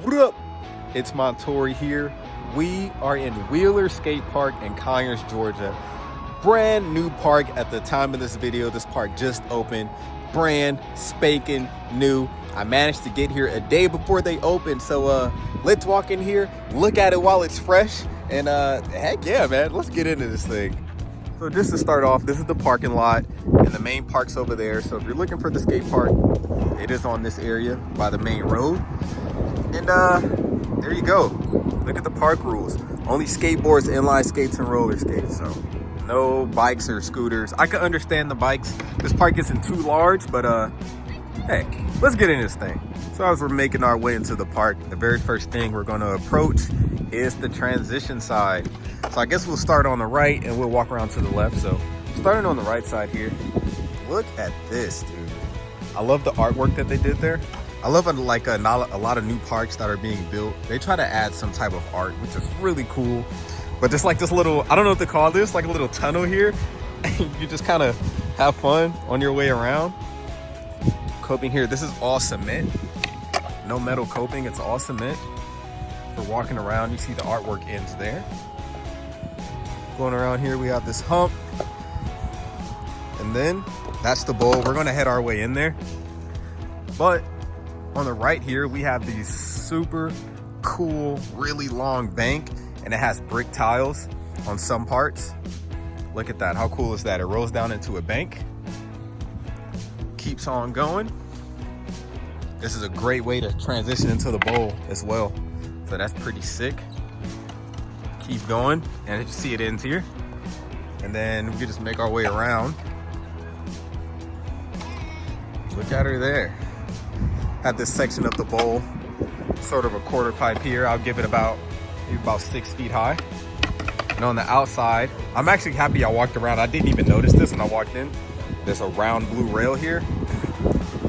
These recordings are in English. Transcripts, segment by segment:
What up? It's Montori here. We are in Wheeler Skate Park in Conyers, Georgia. Brand new park at the time of this video. This park just opened, brand spanking new. I managed to get here a day before they opened, so let's walk in here, look at it while it's fresh, and heck yeah, man, let's get into this thing. So just to start off, this is the parking lot, and the main park's over there. So if you're looking for the skate park, it is on this area by the main road. And there you go. Look at the park rules. Only skateboards, inline skates, and roller skates. So no bikes or scooters. I can understand the bikes. This park isn't too large, but hey, let's get in this thing. So as we're making our way into the park, the very first thing we're going to approach is the transition side. So I guess we'll start on the right and we'll walk around to the left. So starting on the right side here, look at this, dude. I love the artwork that they did there. I love a lot of new parks that are being built. They try to add some type of art, which is really cool. But just like this little, I don't know what to call this, like a little tunnel here. You just kind of have fun on your way around. Coping here, this is all cement. No metal coping, it's all cement. For walking around, you see the artwork ends there. Going around here, we have this hump. And then that's the bowl. We're gonna head our way in there. But on the right here, we have these super cool, really long bank, and it has brick tiles on some parts. Look at that, how cool is that? It rolls down into a bank, keeps on going. This is a great way to transition into the bowl as well. So that's pretty sick. Keep going, and you see it ends here. And then we can just make our way around. Look at her there. Have this section of the bowl, sort of a quarter pipe here. I'll give it about 6 feet high. And on the outside, I'm actually happy I walked around. I didn't even notice this when I walked in. There's a round blue rail here.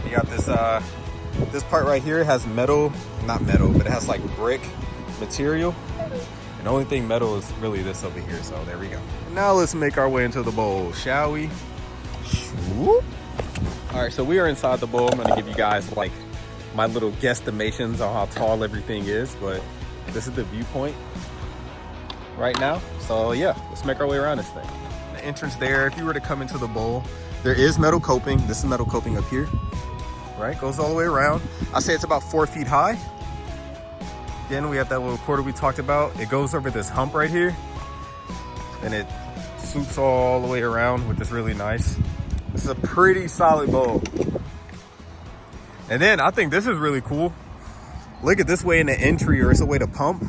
You got this part right here has metal, not metal, but it has like brick material. And the only thing metal is really this over here. So there we go. Now let's make our way into the bowl, shall we? Whoop. All right, so we are inside the bowl. I'm gonna give you guys like my little guesstimations on how tall everything is, but this is the viewpoint right now. So yeah, let's make our way around this thing. The entrance there, if you were to come into the bowl, there is metal coping. This is metal coping up here, right? Goes all the way around. I say it's about 4 feet high. Again, we have that little quarter we talked about. It goes over this hump right here, and it swoops all the way around, which is really nice. This is a pretty solid bowl. And then I think this is really cool. Look at this way in the entry, or it's a way to pump.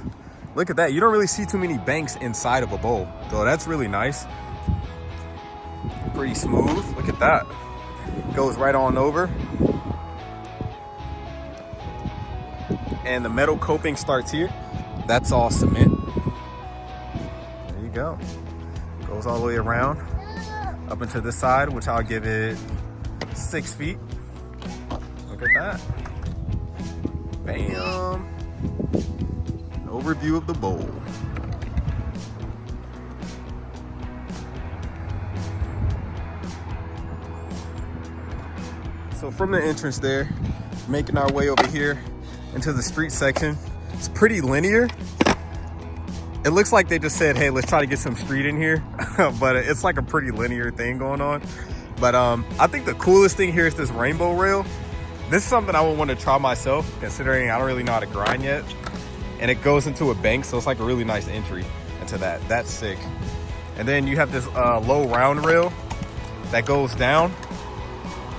Look at that. You don't really see too many banks inside of a bowl. So that's really nice. Pretty smooth. Look at that. Goes right on over. And the metal coping starts here. That's all cement. There you go. Goes all the way around up into this side, which I'll give it 6 feet. Look at that. Bam. An overview of the bowl. So from the entrance there, making our way over here into the street section. It's pretty linear. It looks like they just said, hey, let's try to get some street in here. But it's like a pretty linear thing going on. But I think the coolest thing here is this rainbow rail. This is something I would want to try myself, considering I don't really know how to grind yet. And it goes into a bank, so it's like a really nice entry into that. That's sick. And then you have this low round rail that goes down.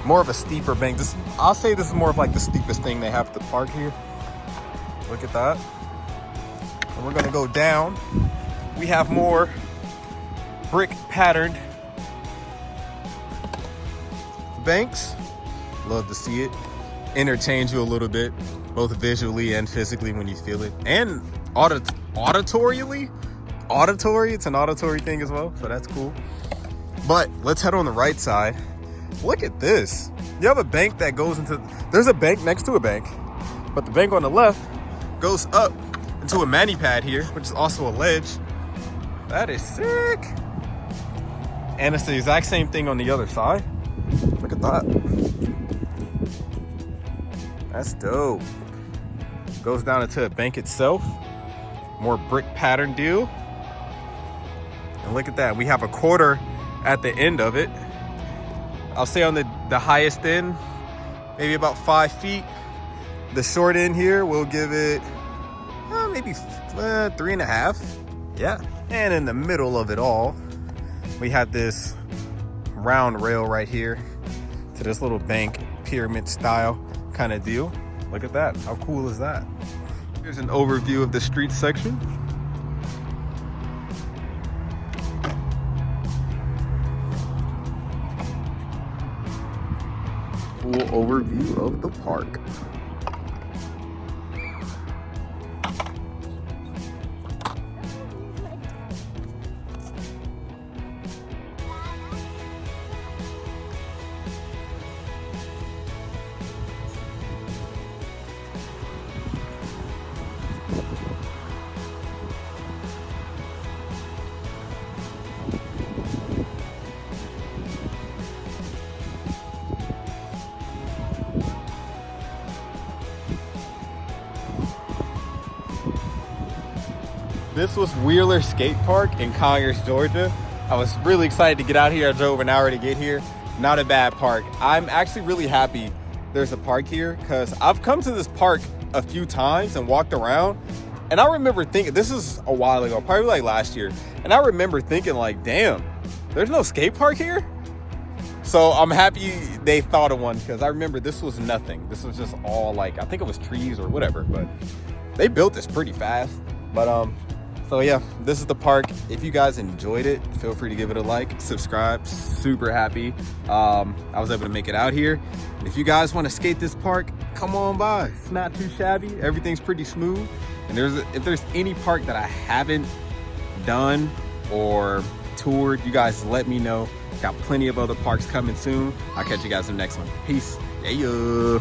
More of a steeper bank. I'll say this is more of like the steepest thing they have at the park here. Look at that. And we're gonna go down. We have more brick patterned banks. Love to see it. Entertains you a little bit, both visually and physically when you feel it. And auditorily. Auditory, it's an auditory thing as well, so that's cool. But let's head on the right side. Look at this. You have a bank that goes into, there's a bank next to a bank, but the bank on the left goes up into a mani pad here, which is also a ledge. That is sick. And it's the exact same thing on the other side. Look at that. That's dope. Goes down into a bank itself. More brick pattern deal. And look at that, we have a quarter at the end of it. I'll say on the highest end, maybe about 5 feet. The short end here, we'll give it maybe 3.5. Yeah. And in the middle of it all, we have this round rail right here to this little bank pyramid style kind of deal. Look at that. How cool is that? Here's an overview of the street section. Full overview of the park. This was Wheeler Skate Park in Conyers, Georgia. I was really excited to get out here. I drove an hour to get here. Not a bad park. I'm actually really happy there's a park here because I've come to this park a few times and walked around. And I remember thinking, this is a while ago, probably like last year. And I remember thinking like, damn, there's no skate park here? So I'm happy they thought of one because I remember this was nothing. This was just all like, I think it was trees or whatever, but they built this pretty fast. But so yeah, this is the park. If you guys enjoyed it, feel free to give it a like, subscribe. Super happy I was able to make it out here. And if you guys want to skate this park, come on by. It's not too shabby. Everything's pretty smooth. And if there's any park that I haven't done or toured, you guys let me know. Got plenty of other parks coming soon. I'll catch you guys in the next one. Peace. Yeah.